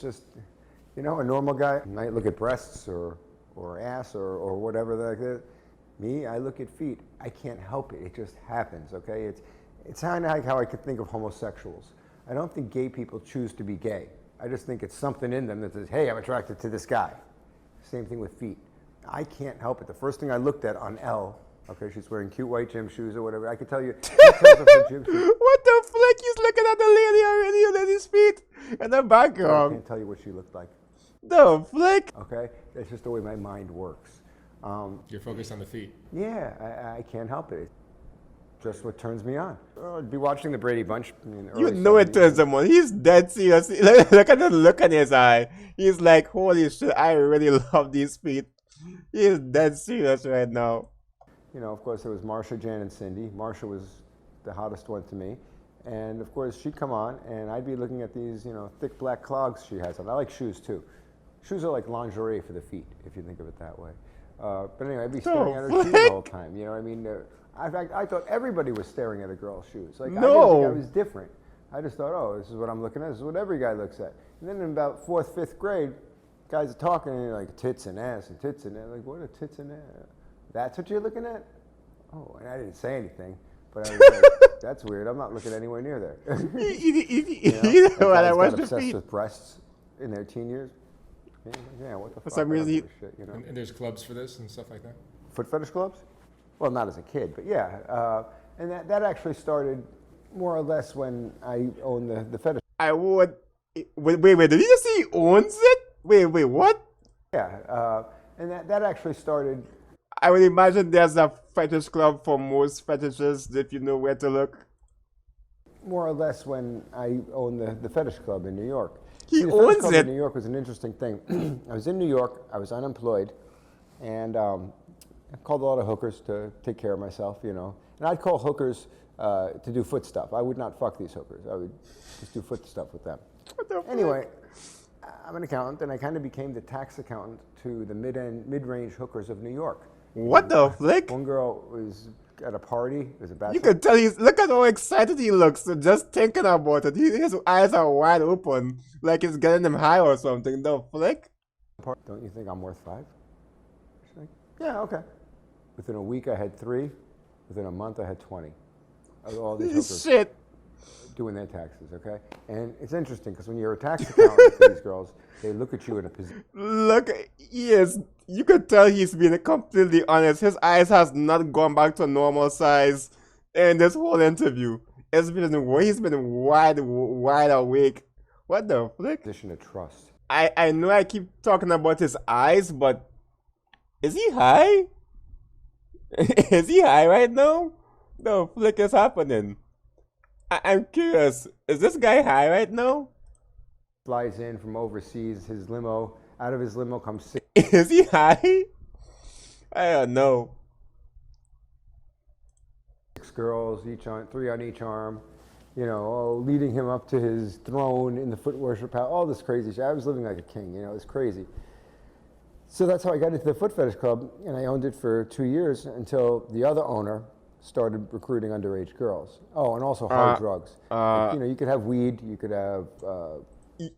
It's just, you know, a normal guy might look at breasts or ass or whatever like that. Me, I look at feet. I can't help it. It just happens, okay? It's kind of like how I could think of homosexuals. I don't think gay people choose to be gay. I just think it's something in them that says, hey, I'm attracted to this guy. Same thing with feet. I can't help it. The first thing I looked at on Elle, okay, she's wearing cute white gym shoes or whatever. I could tell you, gym shoes. What the flick? He's looking at the lady already on his feet in the I background. can't tell you what she looked like. The flick? Okay, that's just the way my mind works. You're focused on the feet. Yeah, I can't help it. Just what turns me on. I'd be watching the Brady Bunch. You know it turns him on. He's dead serious. Look at the look in his eye. He's like, holy shit, I really love these feet. He's dead serious right now. You know, of course, there was Marsha, Jan, and Cindy. Marsha was the hottest one to me. And of course, she'd come on, and I'd be looking at these, you know, thick black clogs she has on. I like shoes, too. Shoes are like lingerie for the feet, if you think of it that way. But anyway, I'd be staring at her shoes the whole time. You know what I mean? In fact, I thought everybody was staring at a girl's shoes. Like, I didn't think I was different. I just thought, oh, this is what I'm looking at. This is what every guy looks at. And then in about 4th, 5th grade, guys are talking, and they're like, tits and ass and tits and ass. Like, what are tits and ass? That's what you're looking at? Oh, and I didn't say anything. But I was like, that's weird. I'm not looking anywhere near there. You know what I was obsessed with breasts in their teen years. Yeah, what the fuck? For some reason, shit, you know? And there's clubs for this and stuff like that? Foot fetish clubs? Well, not as a kid, but yeah. And that actually started more or less when I owned the fetish. I would. Wait, did you just say he owns it? Wait, what? Yeah, and that actually started. I would imagine there's a fetish club for most fetishes if you know where to look. More or less when I owned the fetish club in New York. He the owns fetish club it. in New York was an interesting thing. I was in New York. I was unemployed, and I called a lot of hookers to take care of myself, you know. And I'd call hookers to do foot stuff. I would not fuck these hookers. I would just do foot stuff with them. What the fuck? Anyway, I'm an accountant, and I kind of became the tax accountant to the mid-range hookers of New York. What the flick? One girl was at a party. It was a bachelor. You can tell look at how excited he looks just thinking about it. His eyes are wide open, like it's getting him high or something. The flick? Don't you think I'm worth 5? She's like, yeah, okay. Within a week, I had 3. Within a month, I had 20. Of all these hookers Shit. doing their taxes, okay? And it's interesting because when you're a tax accountant for these girls, they look at you in a position. Look, yes, you could tell he's being completely honest. His eyes has not gone back to normal size in this whole interview. He's been wide awake. What the flick? Position of trust. I know I keep talking about his eyes, but is he high? Is he high right now? The flick is happening. I'm curious. Is this guy high right now? Flies in from overseas. His limo. Out of his limo comes 6 Is he high? I don't know. girls, 3 on each arm. You know, leading him up to his throne in the foot worship house. All this crazy shit. I was living like a king. You know, it was crazy. So that's how I got into the foot fetish club, and I owned it for 2 years until the other owner started recruiting underage girls. Oh, and also hard drugs. You know, you could have weed, you could have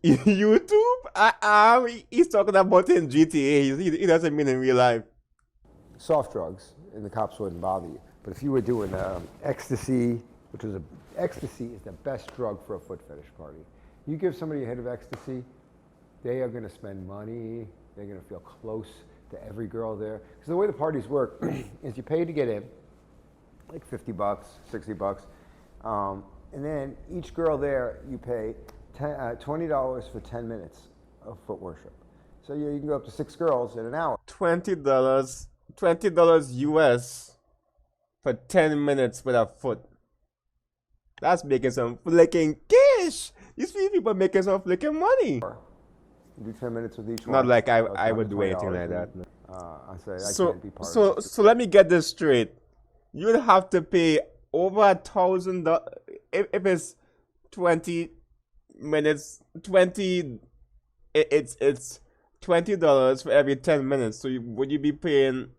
YouTube? He's talking about it in GTA. He doesn't mean in real life. soft drugs, and the cops wouldn't bother you. But if you were doing ecstasy, ecstasy is the best drug for a foot fetish party. You give somebody a hit of ecstasy, they are going to spend money. They're going to feel close to every girl there. Because the way the parties work is you pay to get in, like $50, $60, and then each girl there you pay $20 for 10 minutes of foot worship. So you can go up to 6 girls in an hour. $20 US for 10 minutes with a foot. That's making some flicking cash. These people making some flicking money. You do 10 minutes with each one. Not like I would do anything like that. I say I can't be part of it. So let me get this straight. You would have to pay over $1,000 if it's 20 minutes. It's $20 for every 10 minutes. So would you be paying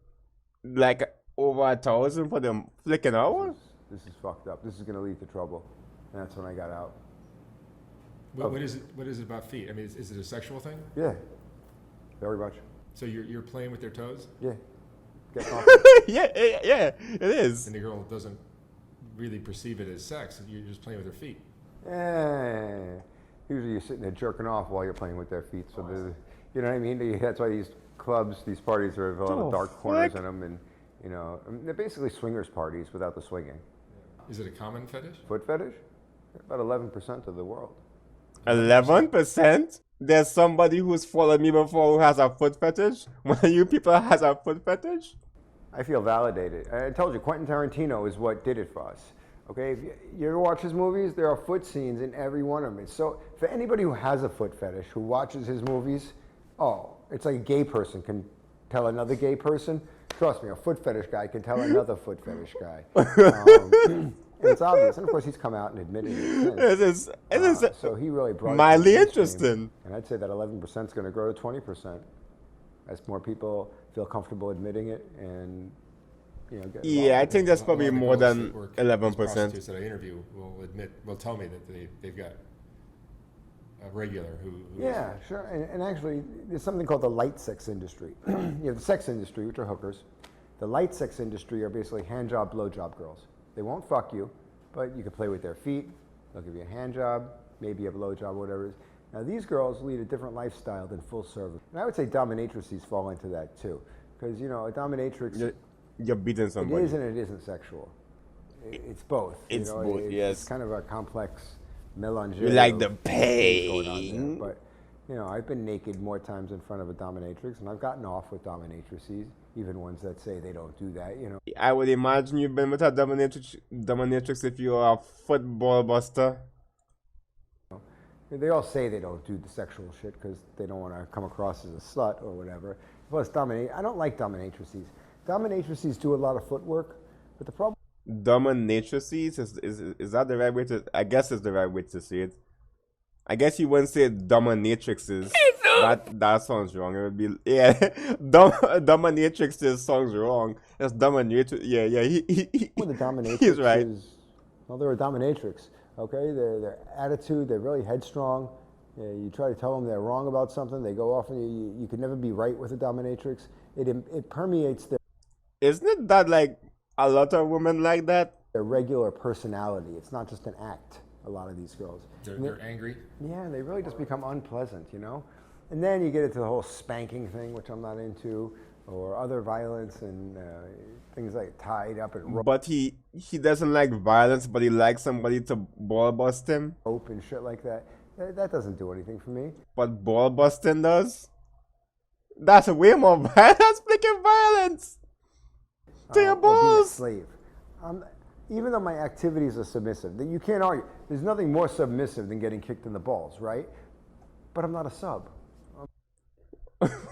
like over $1,000 for them flicking hours? This is fucked up. This is gonna lead to trouble. And that's when I got out. What is it? What is it about feet? I mean, is it a sexual thing? Yeah, very much. So you're playing with their toes, Yeah, getting off. Yeah, it is. and the girl doesn't really perceive it as sex. You're just playing with her feet. Eh, usually you're sitting there jerking off while you're playing with their feet. So you know what I mean? That's why these clubs, these parties have a lot of dark corners in them, and you know, I mean, they're basically swingers parties without the swinging. Is it a common fetish? Foot fetish? About 11% of the world. 11%? There's somebody who's followed me before who has a foot fetish? One of you people has a foot fetish? I feel validated. I told you, Quentin Tarantino is what did it for us. Okay, if you ever watch his movies, there are foot scenes in every one of them. So for anybody who has a foot fetish, who watches his movies, oh, it's like a gay person can tell another gay person. Trust me, a foot fetish guy can tell another foot fetish guy. And it's obvious. And of course, he's come out and admitted it. It is So he really brought it to mildly the mainstream. interesting. And I'd say that 11% is going to grow to 20% as more people feel comfortable admitting it and, you know, get Yeah, I involved. think that's A lot probably of the more girls than that work as 11%. prostitutes that I interview will tell me that they've got a regular who Yeah, sure. And actually, there's something called the light sex industry. You have the sex industry, which are hookers. The light sex industry are basically hand job, blow job girls. They won't fuck you, but you can play with their feet. They'll give you a hand job, maybe a blow job, whatever it is. Now, these girls lead a different lifestyle than full service. And I would say dominatrices fall into that too. Because, you know, a dominatrix, You're beating it somebody. is and it isn't sexual. It's both. you It's know, both, yes. It's kind of a complex melange. You like the of things going on there. pain. But, you know, I've been naked more times in front of a dominatrix, and I've gotten off with dominatrices, even ones that say they don't do that, you know. I would imagine you've been with a dominatrix if you're a football buster. They all say they don't do the sexual shit because they don't want to come across as a slut or whatever. Plus, I don't like dominatrices. Dominatrices do a lot of footwork, but the problem Dominatrices is that the right way to? I guess it's the right way to say it. I guess you wouldn't say dominatrixes. That sounds wrong. It would be dominatrixes sounds wrong. It's dominatrix. Yeah. with the dominatrix He's right. is, well, they're a dominatrix. Okay, their attitude, they're really headstrong. Yeah, you try to tell them they're wrong about something, they go off, and you can never be right with a dominatrix. It permeates Isn't it that like a lot of women like that? their regular personality. It's not just an act. A lot of these girls. they're angry. Yeah, they really just become unpleasant, you know? And then you get into the whole spanking thing, which I'm not into, or other violence and things like tied up and But he doesn't like violence, but he likes somebody to ball bust him. rope and shit like that. That doesn't do anything for me. But ball busting does. That's way more violence. That's freaking violence to your Or being a balls. slave. Even though my activities are submissive, that you can't argue. There's nothing more submissive than getting kicked in the balls, right? But I'm not a sub.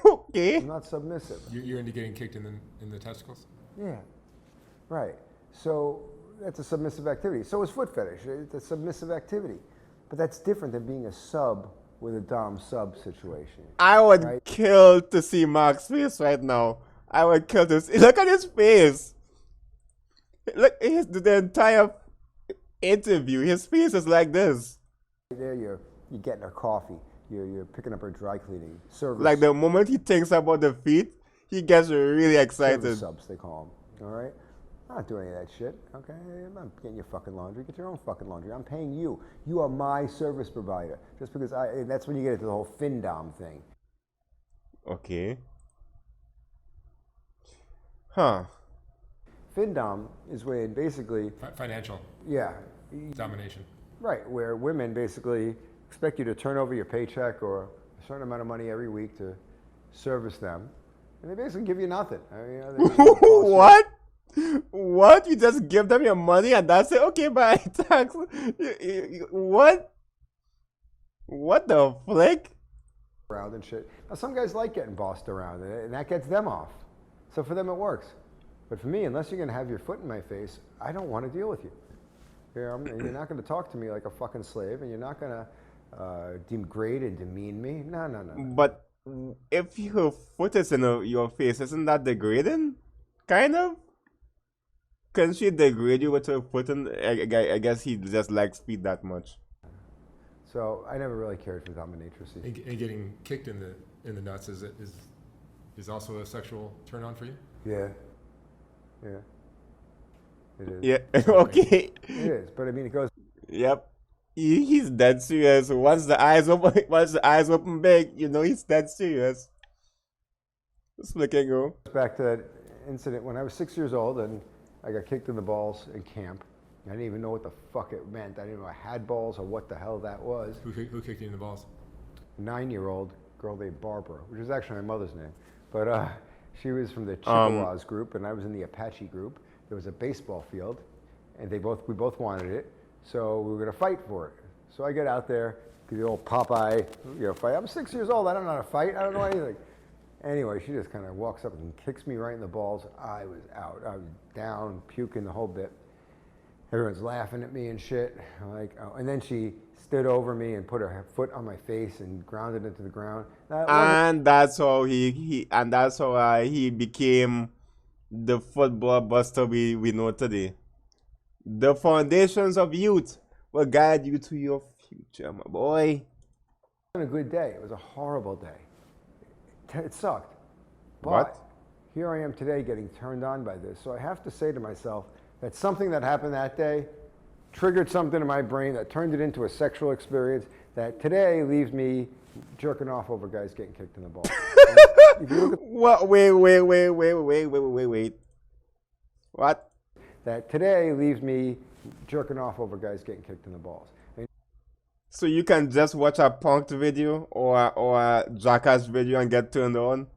Okay. I'm not submissive. You're into getting kicked in the testicles. Yeah, right. So that's a submissive activity. So is foot fetish. It's a submissive activity. But that's different than being a sub with a dom-sub situation. I would Right. kill to see Mark's face right now. I would kill to see. Look at his face. Look, the entire interview. His face is like this. There you're getting her coffee. You're picking up her dry cleaning. Service, Like the moment he thinks about the feet, he gets really service excited. subs, they call them. All right? I'm not doing any of that shit, okay? I'm not getting your fucking laundry. Get your own fucking laundry. I'm paying you. You are my service provider. Just because that's when you get into the whole FinDom thing. Okay. Huh. FinDom is when basically, Financial yeah, domination. right, where women basically expect you to turn over your paycheck or a certain amount of money every week to service them. And they basically give you nothing. I mean, you know, they bullshit. What? What? You just give them your money and that's it? Okay, bye. Thanks. What? What the flick? Around and shit. Now, some guys like getting bossed around, and that gets them off. So for them, it works. But for me, unless you're going to have your foot in my face, I don't want to deal with you. You're not going to talk to me like a fucking slave, and you're not going to degrade and demean me. No. But if your foot is in your face, isn't that degrading? Kind of? Can she degrade you with her foot in? I guess he just likes feet that much. So I never really cared for dominatrix. And getting kicked in the nuts is also a sexual turn on for you? Yeah. Yeah. It is. Yeah. Okay. It is. But I mean, it goes Yep. He's dead serious. Once the eyes open big, you know he's dead serious. Just look and go. back to that incident when I was 6 years old and I got kicked in the balls in camp. I didn't even know what the fuck it meant. I didn't know I had balls or what the hell that was. Who kicked you in the balls? 9-year-old girl named Barbara, which is actually my mother's name. But she was from the Chippewas group, and I was in the Apache group. There was a baseball field, and we both wanted it, so we were going to fight for it. So I get out there, do the old Popeye, fight. I'm 6 years old. I don't know how to fight. I don't know anything. Anyway, she just kind of walks up and kicks me right in the balls. I was out. I was down, puking the whole bit. Everyone's laughing at me and shit. I'm like, oh. And then she stood over me and put her foot on my face and grounded it to the ground. And that's how he became the football buster we know today. The foundations of youth will guide you to your future, my boy. It wasn't a good day. It was a horrible day. It sucked. But What? here I am today getting turned on by this. So I have to say to myself that something that happened that day triggered something in my brain that turned it into a sexual experience that today leaves me jerking off over guys getting kicked in the balls. If you look at What? Wait. What? that today leaves me jerking off over guys getting kicked in the balls. So you can just watch a punked video or a jackass video and get turned on?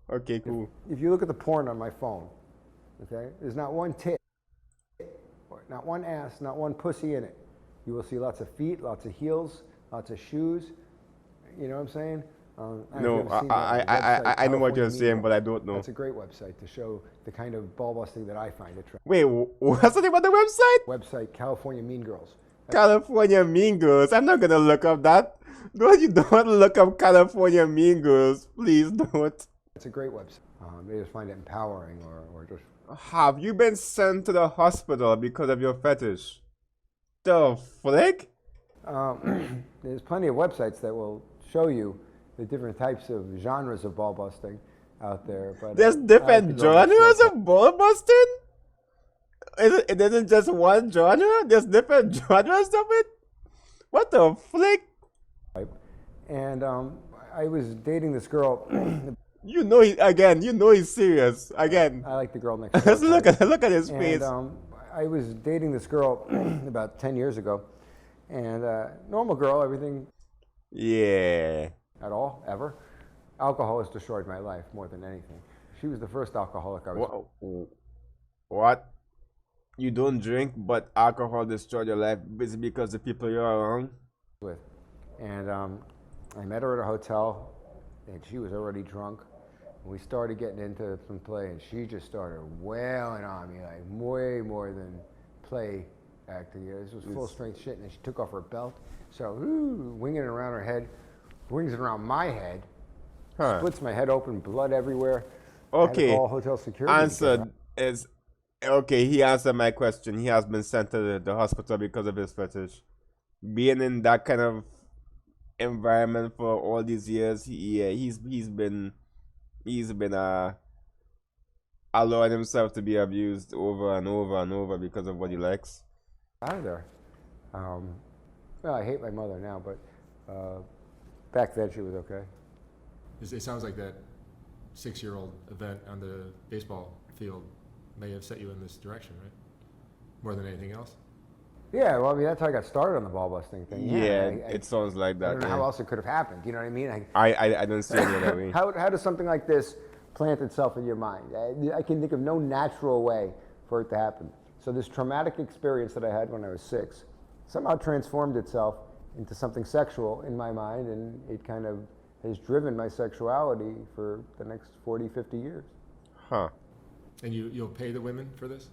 Okay, cool. If you look at the porn on my phone, okay, there's not one tit, not one ass, not one pussy in it. You will see lots of feet, lots of heels, lots of shoes. You know what I'm saying? No, I know what you're saying, but I don't know. That's a great website to show the kind of ball busting that I find attractive. Wait, what's the name of the website? Website California Mean Girls. California Mean Girls. I'm not gonna look up that. Don't look up California Mean Girls. Please don't. It's a great website. They just find it empowering or just. Have you been sent to the hospital because of your fetish? The flick? There's plenty of websites that will show you the different types of genres of ball busting out there. But There's different genres of ball busting? It isn't just one genre? There's different genres of it? What the flick? And I was dating this girl. You know he's serious. Again. I like the girl next Let's door. look at his face. And I was dating this girl about 10 years ago. And normal girl, everything Yeah. at all, ever. Alcohol has destroyed my life more than anything. She was the first alcoholic I was What? You don't drink, but alcohol destroyed your life because the people you're around? with. And I met her at a hotel, and she was already drunk. And we started getting into some play, and she just started wailing on me, like way more than play acting. This was full strength shit, and then she took off her belt. So, winging it around her head, wings it around my head, splits my head open, blood everywhere. Okay. I had to call hotel security. Answered is okay. He answered my question. He has been sent to the hospital because of his fetish. Being in that kind of environment for all these years, he's been allowing himself to be abused over and over and over because of what he likes. Out of there. Well, I hate my mother now, but back then she was okay. It sounds like that 6-year-old event on the baseball field may have set you in this direction, right? More than anything else? Yeah, well, I mean, that's how I got started on the ball busting thing. It sounds like that. I don't know how else it could have happened. You know what I mean? I don't see any other way. How does something like this plant itself in your mind? I can think of no natural way for it to happen. So this traumatic experience that I had when I was 6 somehow transformed itself into something sexual in my mind, and it kind of has driven my sexuality for the next 40, 50 years. Huh. And you'll pay the women for this?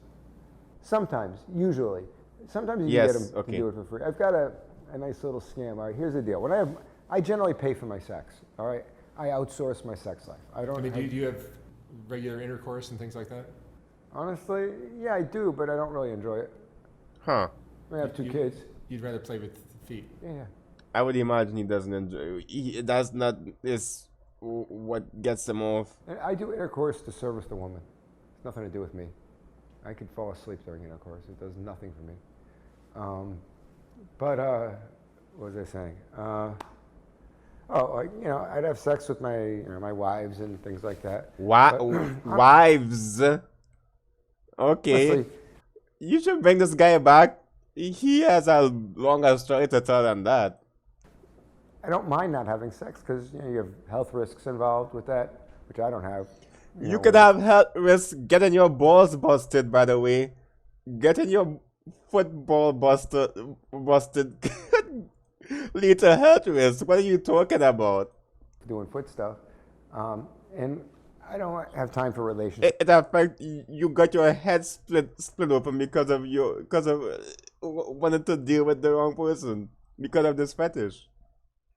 Sometimes, usually. Sometimes you Yes, can get them okay. to do it for free. I've got a nice little scam. All right, here's the deal. When I generally pay for my sex. All right, I outsource my sex life. I don't. I mean, do you have regular intercourse and things like that? Honestly, yeah, I do, but I don't really enjoy it. Huh. I have 2 kids. You'd rather play with feet. Yeah. I would imagine he doesn't enjoy. That's not is what gets him off. And I do intercourse to service the woman. It's nothing to do with me. I could fall asleep during intercourse. It does nothing for me. What was I saying? I'd have sex with my wives and things like that. Wives. Okay. Honestly, You should bring this guy back. He has a longer story to tell than that. I don't mind not having sex because you have health risks involved with that, which I don't have. You could have health risks getting your balls busted, by the way. Getting your football busted lead to health risks. What are you talking about? Doing foot stuff, and I don't have time for relationships. It affect you got your head split open because of wanting to deal with the wrong person because of this fetish.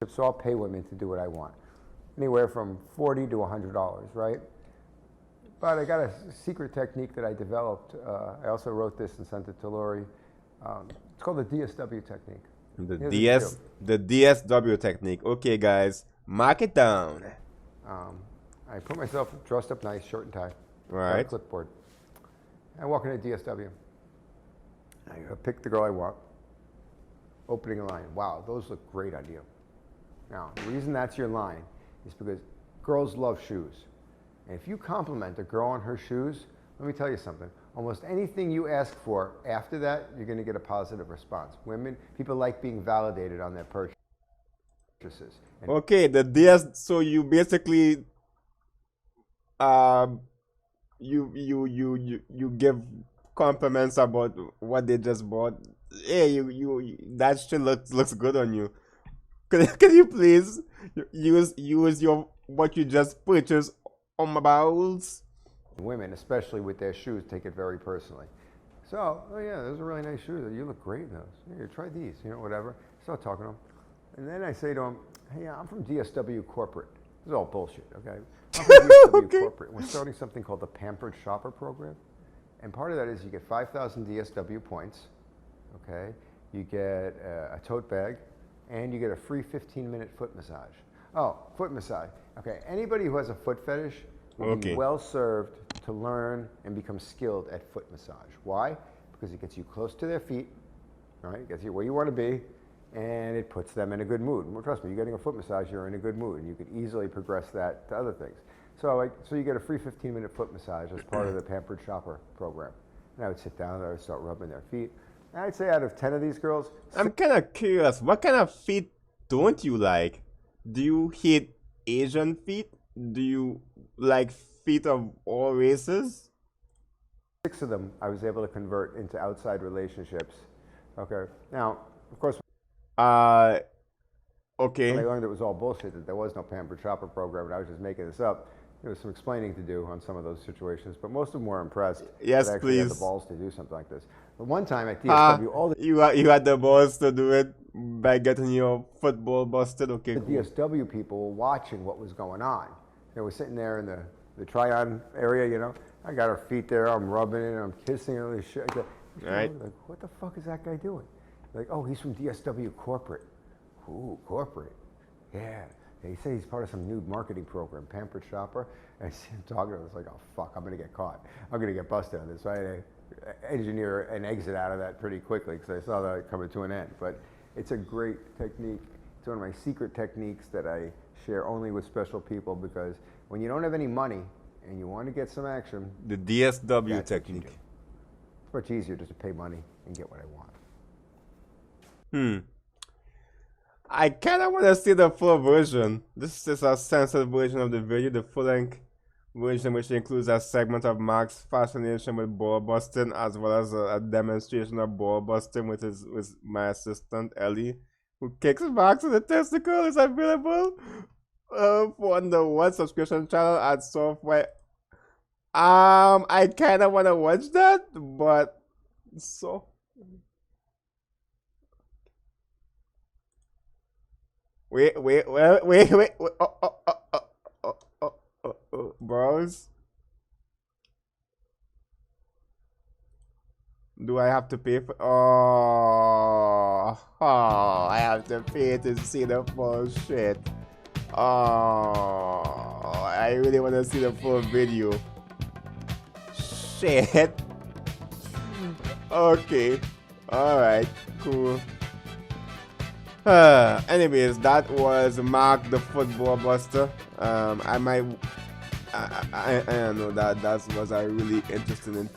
So I'll pay women to do what I want, anywhere from $40 to $100, right? But I got a secret technique that I developed. I also wrote this and sent it to Lori. It's called the DSW technique. The DSW technique. Okay, guys, mark it down. I put myself dressed up nice, shirt and tie, Right. got a clipboard. I walk into DSW. I pick the girl I want. Opening a line. Wow, those look great on you. Now, the reason that's your line is because girls love shoes. And if you compliment a girl on her shoes, let me tell you something. Almost anything you ask for after that, you're going to get a positive response. People like being validated on their purchases. And Okay, so you basically you give compliments about what they just bought. Hey, you that shit looks good on you. Can you please use your what you just purchased on my bowels? women, especially with their shoes, take it very personally. So, oh yeah, those are really nice shoes. You look great in those. Here, try these, whatever. Start talking to them. And then I say to them, hey, I'm from DSW Corporate. This is all bullshit, okay? I'm from DSW Okay. Corporate. We're starting something called the Pampered Shopper Program. And part of that is you get 5,000 DSW points, okay? You get a tote bag, and you get a free 15-minute foot massage. Oh, foot massage. Okay, anybody who has a foot fetish will be Okay. well served to learn and become skilled at foot massage. Why? Because it gets you close to their feet, all right? It gets you where you want to be, and it puts them in a good mood. Well, trust me, you're getting a foot massage, you're in a good mood, and you could easily progress that to other things. So you get a free 15-minute foot massage as part of the Pampered Shopper program. And I would sit down there, I would start rubbing their feet. And I'd say out of 10 of these girls, I'm kind of curious. What kind of feet don't you like? Do you hate Asian feet? Do you like feet of all races? 6 of them I was able to convert into outside relationships. Okay. Now, of course, Okay. when I learned it was all bullshit, that there was no Pampered Shopper program, and I was just making this up. There was some explaining to do on some of those situations, but most of them were impressed Yes, that I actually had the please. balls to do something like this. But one time at DSW, all the You had the balls to do it by getting your football busted. Okay, cool. DSW people were watching what was going on. They were sitting there in the try-on area, I got her feet there, I'm rubbing it, I'm kissing her, this shit. Right. Like, what the fuck is that guy doing? Like, oh, he's from DSW Corporate. Ooh, corporate. Yeah. He said he's part of some new marketing program, Pampered Shopper. And I see him talking to him. I was like, oh, fuck, I'm going to get caught. I'm going to get busted on this. So I had to engineer an exit out of that pretty quickly because I saw that coming to an end. But it's a great technique. It's one of my secret techniques that I share only with special people because when you don't have any money and you want to get some action, The DSW that's what you technique. do. It's much easier just to pay money and get what I want. I kind of want to see the full version. This is a censored version of the video, the full-length version, which includes a segment of Mark's fascination with ball busting, as well as a demonstration of ball busting with my assistant Ellie, who kicks Max in the testicle. Is available for the one subscription channel at Software. I kind of want to watch that, but so. Wait, bros. Do I have to pay for? Oh, I have to pay to see the full shit. Oh, I really want to see the full video. Shit. Okay. Alright, cool. Anyways, that was Mark the Football Buster. I don't know, that was a really interesting